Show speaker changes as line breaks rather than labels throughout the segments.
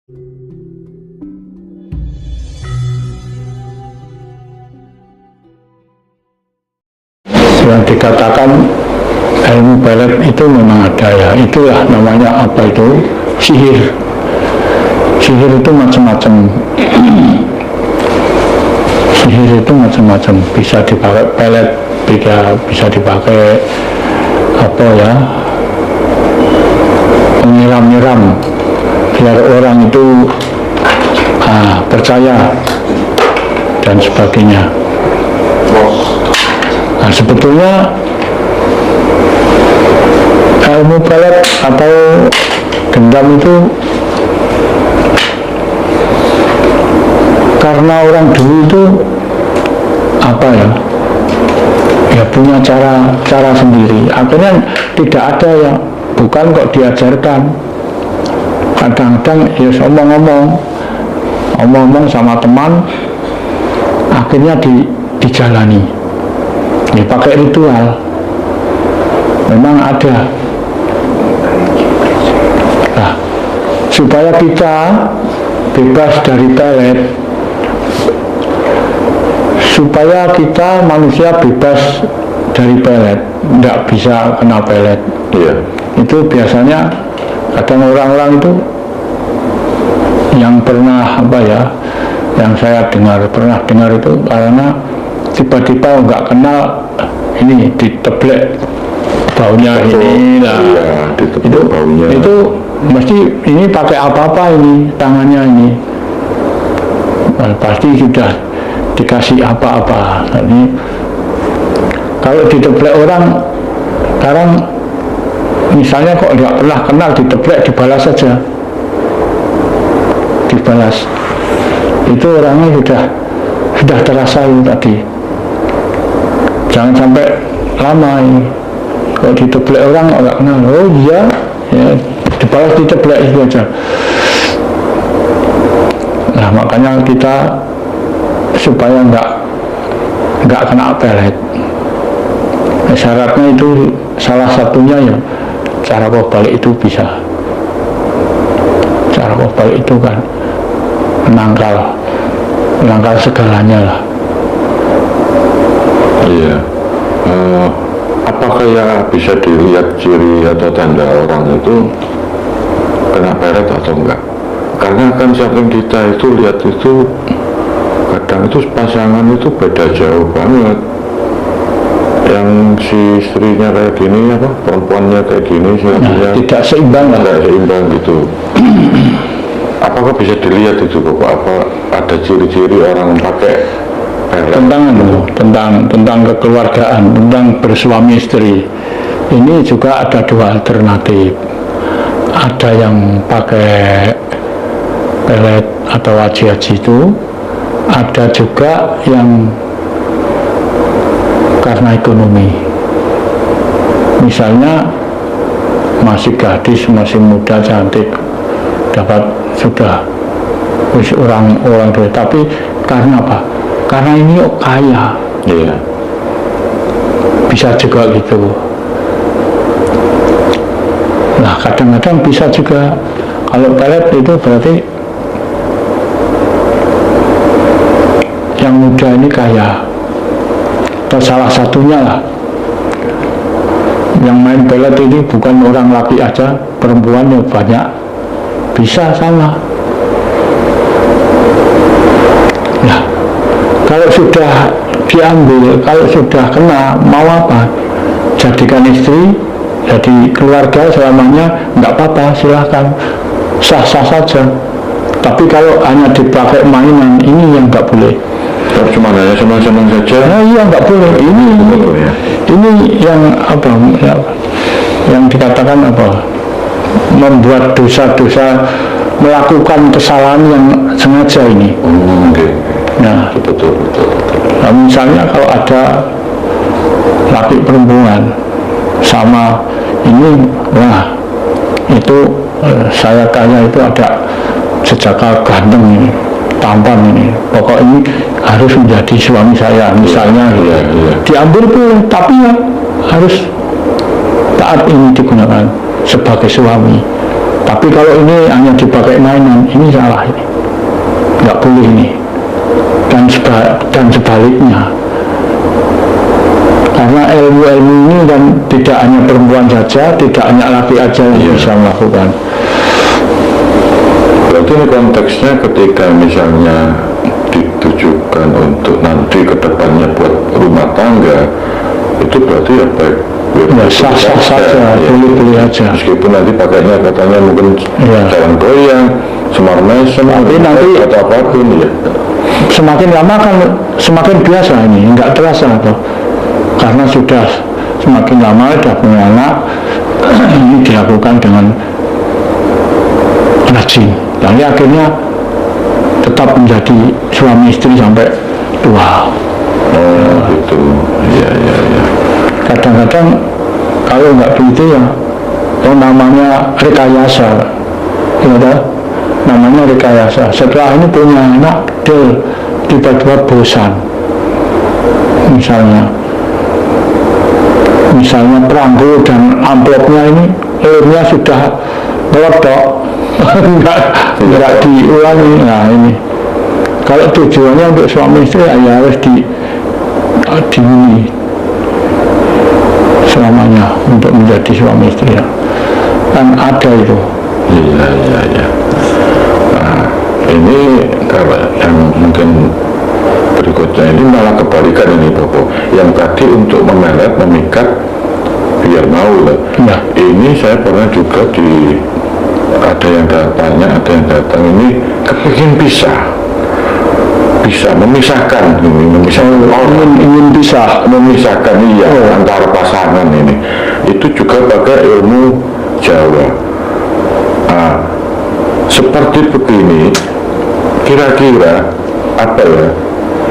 Yang dikatakan ilmu pelet itu memang ada ya, itulah namanya apa itu, sihir. Sihir itu macam-macam. Sihir itu macam-macam, bisa dipakai pelet, bisa dipakai apa ya, menyiram-nyiram biar orang itu percaya dan sebagainya. Nah, sebetulnya ilmu pelet atau gendam itu karena orang dulu itu apa ya punya cara sendiri, akhirnya tidak ada yang bukan kok diajarkan. Kadang-kadang ya omong-omong sama teman, akhirnya dijalani. Ya, pakai ritual memang ada. Nah, supaya kita bebas dari pelet, supaya kita manusia bebas dari pelet, tidak bisa kena pelet.
Iya.
Itu biasanya kadang orang-orang itu yang pernah yang saya pernah dengar itu karena tiba-tiba nggak kenal ini diteblek baunya ini lah.
Iya,
itu
baunya.
Itu mesti ini pakai apa-apa ini tangannya ini. Nah, pasti sudah dikasih apa-apa. Jadi kalau diteblek orang sekarang misalnya kok nggak pernah kenal diteblek, dibalas saja, dibalas. Itu orangnya sudah terasa itu tadi. Jangan sampai lama ini. Kalau diteblek orang nggak kenal, oh iya, ya, dibalas diteblek itu aja. Nah, makanya kita supaya nggak kena pelet, syaratnya itu salah satunya ya cara balik itu bisa. Cara balik itu kan menangkal segalanya lah.
Iya. Apakah ya bisa dilihat ciri atau tanda orang itu kena pelet atau enggak? Karena kan saking kita itu lihat itu kadang itu pasangan itu beda jauh banget. Yang si istrinya kayak gini, perempuannya kayak gini,
tidak seimbang lah.
Tidak seimbang gitu. Apakah bisa dilihat itu Bapak? Apa ada ciri-ciri orang pakai pelet?
Tentang kekeluargaan, tentang bersuami istri. Ini juga ada dua alternatif. Ada yang pakai pelet atau aji-aji itu, ada juga yang karena ekonomi. Misalnya masih gadis, masih muda, cantik, dapat sudah orang tua, tapi karena apa? Karena ini kaya.
Iya.
Bisa juga gitu. Nah, kadang-kadang bisa juga kalau pelet itu berarti yang muda ini kaya, atau salah satunya lah. Yang main pelet ini bukan orang laki aja, perempuannya banyak, bisa sama. Nah, kalau sudah diambil, kalau sudah kena, mau apa? Jadikan istri, jadi keluarga selamanya, nggak apa-apa, silahkan, sah-sah saja. Tapi kalau hanya dipakai mainan, ini yang nggak boleh.
Kalau cuma hanya senang-senang saja?
Nah, iya, nggak boleh. Ini yang apa? Yang dikatakan apa? Membuat dosa-dosa, melakukan kesalahan yang sengaja ini.
Okay.
Nah,
betul.
Nah, misalnya kalau ada laki perempuan sama ini, wah itu saya kaya itu ada sejaka ganteng ini, tampan ini, pokok ini harus menjadi suami saya, misalnya
iya.
Diambil pun, tapi ya harus taat ini digunakan sebagai suami. Tapi kalau ini hanya dipakai mainan, ini salah, ini nggak boleh ini. Dan sebaliknya, karena ilmu-ilmu ini kan tidak hanya perempuan saja, tidak hanya laki aja yang bisa melakukan.
Berarti ini konteksnya ketika misalnya ditujukan untuk nanti ke depannya buat rumah tangga, itu berarti ya baik
Ya sah-sah saja, boleh-boleh aja.
Meskipun nanti pakainya katanya mungkin jalan goyang, semar mesem,
tapi nanti
atau apapun ya.
Semakin lama kan semakin biasa ini, nggak terasa tuh. Karena sudah semakin lama sudah punya anak, ini dilakukan dengan rajin. Jadi akhirnya tetap menjadi suami istri sampai tua.
Oh gitu, ya.
Kadang-kadang kalau nggak begitu ya, namanya rekayasa, ya, namanya rekayasa. Setelah ini punya anak, tiba-tiba bosan. Misalnya perangko dan amplopnya ini airnya sudah meledak, nggak diulangi. Nah ini, kalau tujuannya untuk suami istri ya harus dimilih selamanya untuk menjadi suami istri ya. Kan ada itu.
Iya. Nah, ini kalau yang mungkin berikutnya ini malah kebalikan ini Bapak. Yang tadi untuk memelet, memikat biar mau lah. Ya. Ini saya pernah juga ada yang datang ini kepingin bisa memisahkan
ingin bisa
memisahkan antara pasangan ini. Itu juga pakai ilmu Jawa. Nah, seperti begini, kira-kira apa ya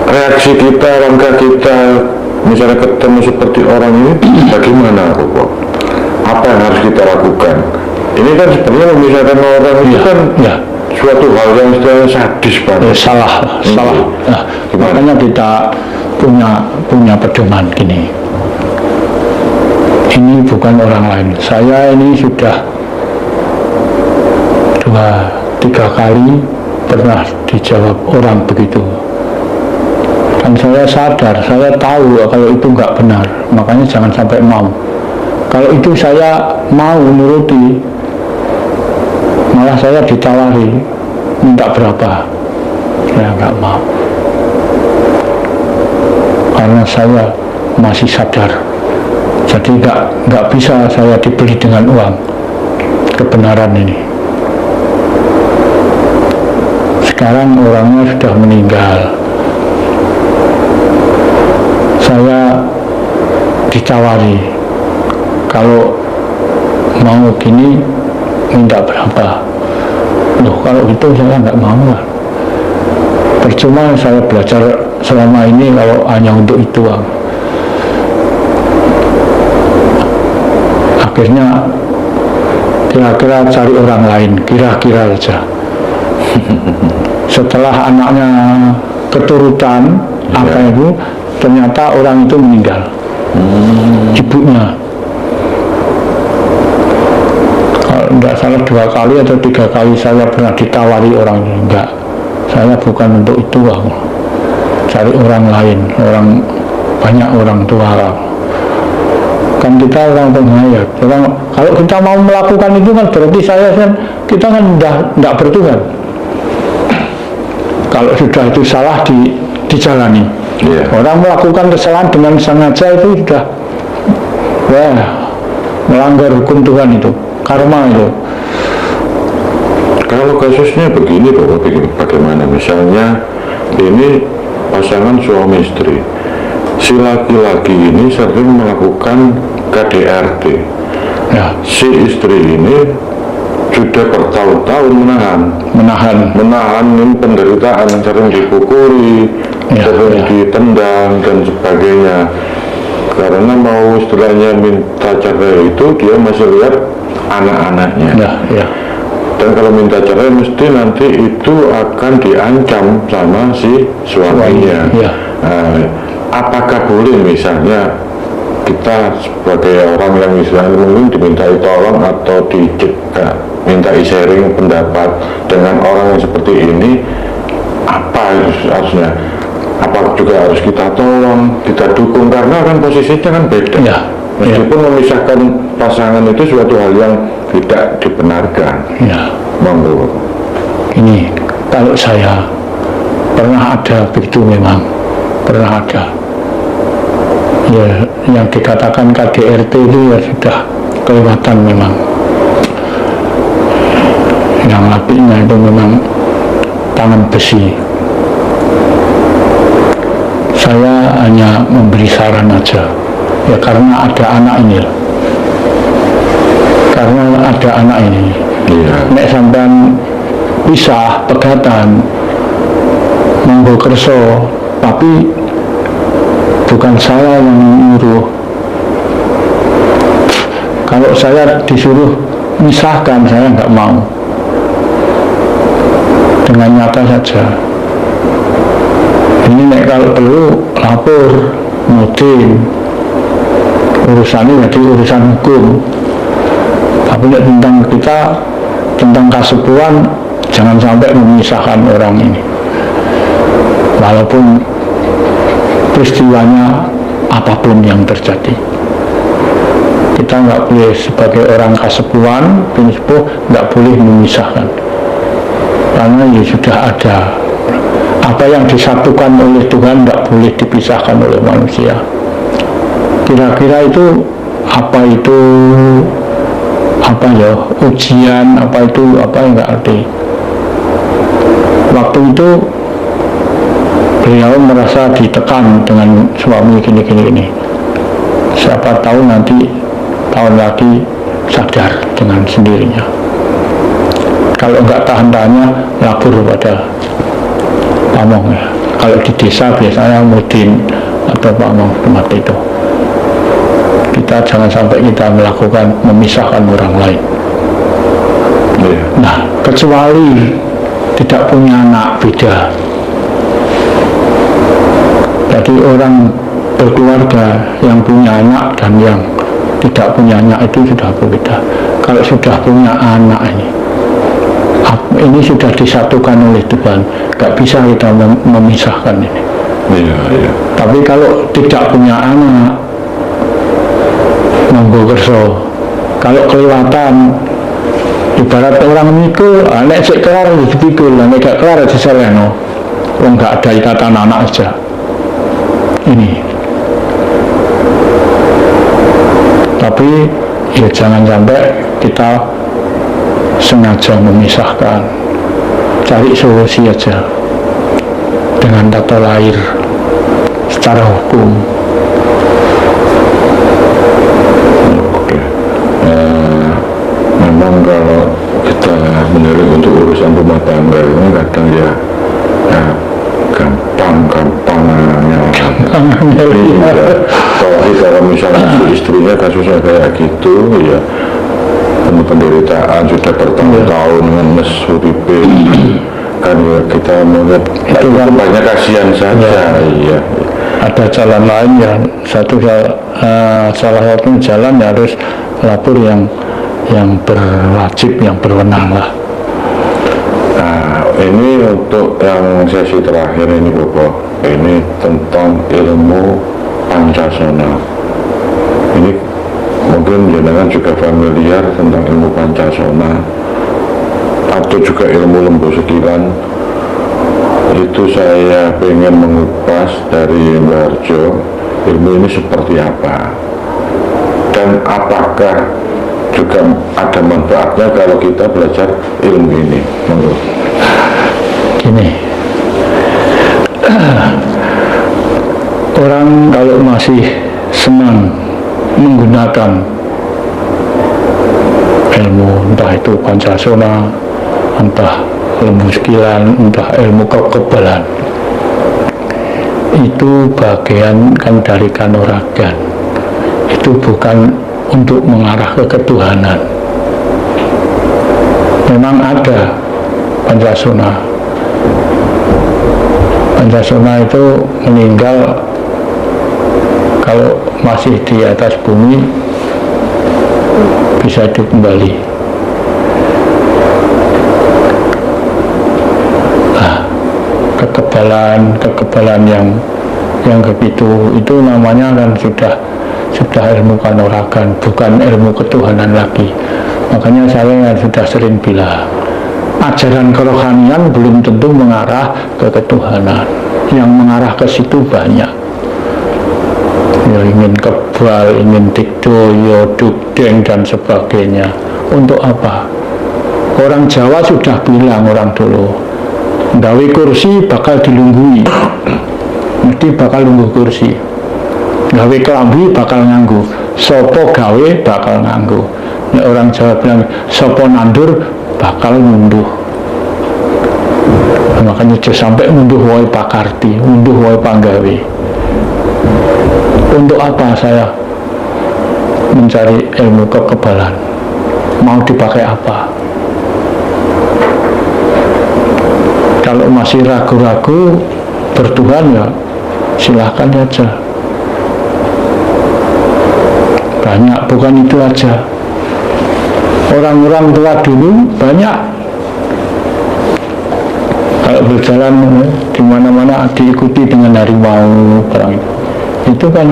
reaksi kita, langkah kita misalnya ketemu seperti orang ini bagaimana Bapak? Apa yang harus kita lakukan? Ini kan sebenarnya memisahkan orang itu kan suatu hal yang sadis banget.
Salah. Nah, makanya kita punya pedoman gini. Ini bukan orang lain. Saya ini sudah 2-3 kali pernah dijawab orang begitu. Dan saya sadar, saya tahu kalau itu nggak benar. Makanya jangan sampai mau. Kalau itu saya mau menuruti, malah saya ditawari minta berapa, saya nggak mau. Karena saya masih sadar, jadi nggak bisa saya dibeli dengan uang kebenaran ini. Sekarang orangnya sudah meninggal, saya ditawari kalau mau gini minta berapa. Loh, kalau itu saya nggak mau lah. Percuma saya belajar selama ini kalau hanya untuk itu. Akhirnya kira-kira cari orang lain, kira-kira saja. Setelah anaknya keturutan angka itu, ternyata orang itu meninggal. Ibunya. Tidak salah 2 kali atau 3 kali saya pernah ditawari orang ini. Enggak, saya bukan untuk itu, cari orang lain, banyak orang tua. Kan kita orang penghayat. Kalau kita mau melakukan itu kan berarti kita kan tidak bertuhan. Kalau sudah itu salah dijalani. Orang melakukan kesalahan dengan sengaja itu sudah melanggar hukum Tuhan itu. Karma itu.
Kalau kasusnya begini Bapak, bagaimana misalnya ini pasangan suami istri, si laki-laki ini sering melakukan KDRT, si istri ini sudah bertahun-tahun menahan penderitaan, sering dipukuli, sering ditendang dan sebagainya. Karena mau istilahnya minta cerai itu dia masih lihat anak-anaknya. Dan kalau minta cerai mesti nanti itu akan diancam sama si suaminya. Apakah boleh misalnya kita sebagai orang yang istilahnya mungkin dimintai tolong atau dicegah, minta sharing pendapat dengan orang yang seperti ini, apa harusnya, apa juga harus kita tolong, kita dukung, karena kan posisinya kan beda
Ya,
meskipun memisahkan pasangan itu suatu hal yang tidak dibenarkan.
ya.
Monggo.
Ini kalau saya pernah ada begitu, memang pernah ada. Ya, yang dikatakan KDRT itu ya sudah kelewatan memang. Yang apinya itu memang tangan besi. Saya hanya memberi saran aja, ya karena ada anak ini,
Iya.
nek sampean pisah pegatan monggo kerso, tapi bukan saya yang nyuruh. Kalau saya disuruh misahkan, saya nggak mau, dengan nyata saja. Ini nek kalau perlu lapor mudin, urusannya jadi urusan hukum. Tapi nek tentang kita, tentang kasepuan, jangan sampai memisahkan orang ini. Walaupun peristiwanya apapun yang terjadi, kita nggak boleh sebagai orang kasepuan, pensepuh, nggak boleh memisahkan. Karena ya sudah ada, apa yang disatukan oleh Tuhan nggak boleh dipisahkan oleh manusia. Kira-kira itu apa ya, ujian, apa yang nggak arti. Waktu itu beliau merasa ditekan dengan suami gini. Siapa tahu nanti tahun lagi sadar dengan sendirinya. Kalau nggak tahan-tahannya, lapor pada pamong ya. Kalau di desa biasanya mudin atau pamong tempat itu. Kita jangan sampai kita melakukan memisahkan orang lain. Nah, kecuali tidak punya anak, beda. Jadi orang berkeluarga yang punya anak dan yang tidak punya anak itu sudah berbeda. Kalau sudah punya anak ini sudah disatukan oleh Tuhan, nggak bisa kita memisahkan ini.
Iya.
Tapi kalau tidak punya anak, monggo kerso. Kalau kelewatan, ibarat orang mikul, nek sik kelar dipikul, nek gak kelar diselehno. Wong gak ada ikatan anak aja. Ini. Tapi ya jangan sampai kita sengaja memisahkan. Cari solusi aja dengan tata lahir secara hukum.
Memang kalau kita menilik untuk urusan rumah tangga ini kadang ya gampang-gampangnya. Kalau misalnya istrinya kasusnya kayak gitu, ya penuh penderitaan sudah bertahun-tahun dengan mesuripe, kan ya kita melihat itu kan banyak kasihan saja. Iya.
Ada jalan lain ya, salah satu jalan ya harus lapor yang berwajib, yang berwenang lah.
Nah, ini untuk yang sesi terakhir ini Bobo, ini tentang ilmu Pancasona. Ini mungkin jenengan juga familiar tentang ilmu Pancasona atau juga ilmu Lembu Sekilan. Itu saya pengen mengupas dari Mbak Harjo, ilmu ini seperti apa dan apakah juga ada manfaatnya kalau kita belajar ilmu ini. Menurut
Gini, orang kalau masih senang menggunakan ilmu, entah itu Pancasona, entah Lembu Sekilan, entah ilmu kekebalan, itu bagian kan dari kanuragan. Itu bukan untuk mengarah ke ketuhanan. Memang ada Pancasona. Pancasona itu meninggal kalau masih di atas bumi bisa hidup kembali. Kekebalan yang begitu itu namanya kan sudah ilmu kanuragan, bukan ilmu ketuhanan lagi. Makanya saya sudah sering bilang, ajaran kerohanian belum tentu mengarah ke ketuhanan. Yang mengarah ke situ banyak. Ya, ingin kebal, ingin dikdoyo, dugdeng dan sebagainya. Untuk apa? Orang Jawa sudah bilang, orang dulu, gawe kursi bakal dilunggui, mesti bakal lungguh kursi. Gawe kelambi bakal nganggu, sopo gawe bakal nganggu. Nah, orang Jawa bilang sopo nandur bakal ngunduh. Nah, makanya sampai ngunduh wae pakarti, ngunduh wae panggawe. Untuk apa saya mencari ilmu kekebalan? Mau dipakai apa? Kalau masih ragu-ragu bertuhan, ya silahkan aja. Banyak, bukan itu aja. Orang-orang tua dulu banyak kalau berjalan di mana-mana diikuti dengan harimau, barang itu kan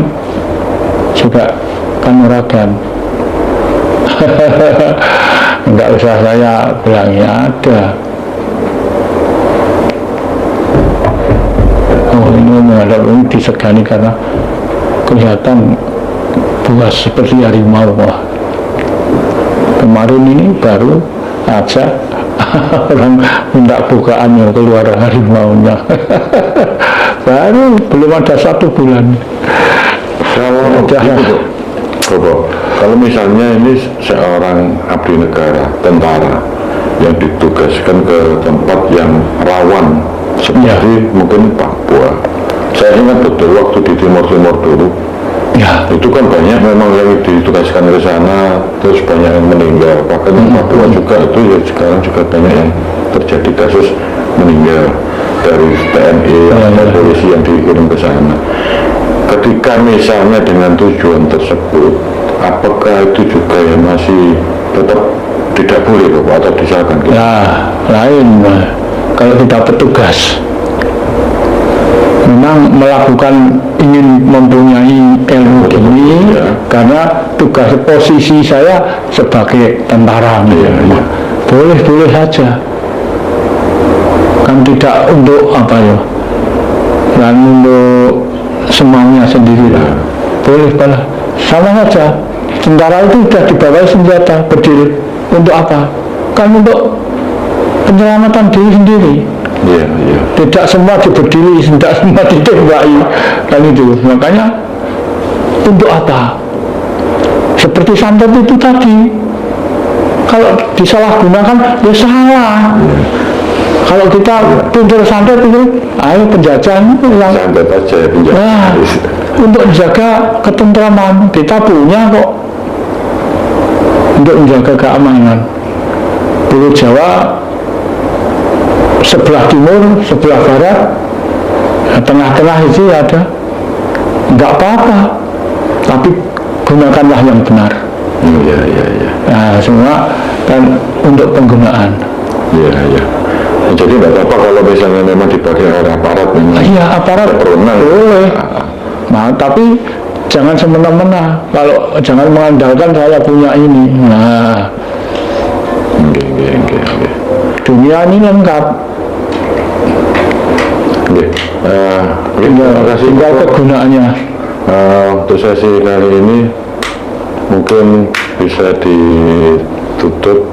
juga kanuragan. Enggak usah saya bilangnya ada. Ini menghadap ini disegani karena kelihatan buas seperti harimau. Wah, kemarin ini baru aja orang minta bukaan yang keluar harimaunya. Baru belum ada 1 bulan.
Kalau misalnya ini seorang abdi negara, tentara yang ditugaskan ke tempat yang rawan seperti mungkin Papua. Saya ingat betul waktu di Timur dulu, itu kan banyak memang yang ditugaskan ke sana, terus banyak yang meninggal. Bahkan di Papua juga itu ya sekarang juga banyak yang terjadi kasus meninggal dari TNI atau polisi yang dikirim ke sana. Ketika misalnya dengan tujuan tersebut, apakah itu juga yang masih tetap tidak boleh Bapak atau disahkan?
Nah, lain kalau kita petugas memang melakukan ingin mempunyai ilmu ini karena tugas posisi saya sebagai tentara, boleh saja, kan tidak untuk apa ya, dan untuk semaunya sendiri lah, boleh pala, sama saja. Tentara itu sudah dibawa senjata berdiri untuk apa? Kan untuk penyelamatan diri sendiri. Tidak semua diberdiri, tidak semua ditembaki, kan itu. Makanya untuk apa? Seperti santet itu tadi, kalau disalahgunakan ya salah. Kalau kita pintar santet itu, ayo penjajah yang
santet aja penjajah.
Nah, untuk menjaga ketentraman kita punya kok, untuk menjaga keamanan. Pulau Jawa sebelah timur, sebelah barat, tengah-tengah itu ada, nggak apa-apa, tapi gunakanlah yang benar. Nah, semua kan untuk penggunaan.
Jadi nggak apa-apa kalau misalnya memang dipakai oleh aparat memang.
Iya, aparat boleh. Nah, tapi jangan semena-mena. Kalau jangan mengandalkan saya punya ini. Nah, dunia ini lengkap.
Terima kasih.
Tinggal kegunaannya.
Untuk sesi kali ini mungkin bisa ditutup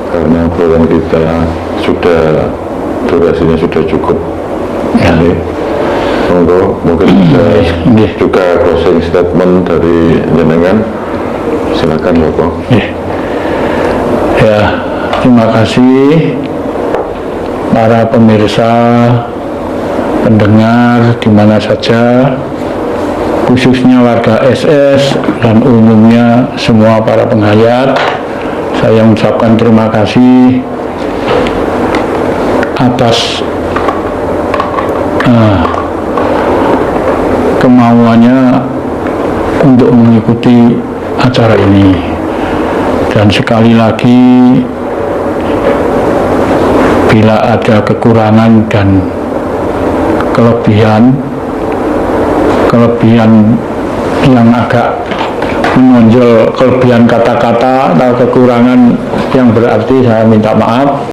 karena program kita sudah durasinya sudah cukup. Mungkin bisa juga closing statement dari jenengan. Silakan Bapak.
Ya, terima kasih para pemirsa, pendengar di mana saja, khususnya warga SS dan umumnya semua para penghayat. Saya mengucapkan terima kasih atas kemauannya untuk mengikuti acara ini. Dan sekali lagi, bila ada kekurangan dan kelebihan yang agak menonjol, kelebihan kata-kata atau kekurangan yang berarti, saya minta maaf.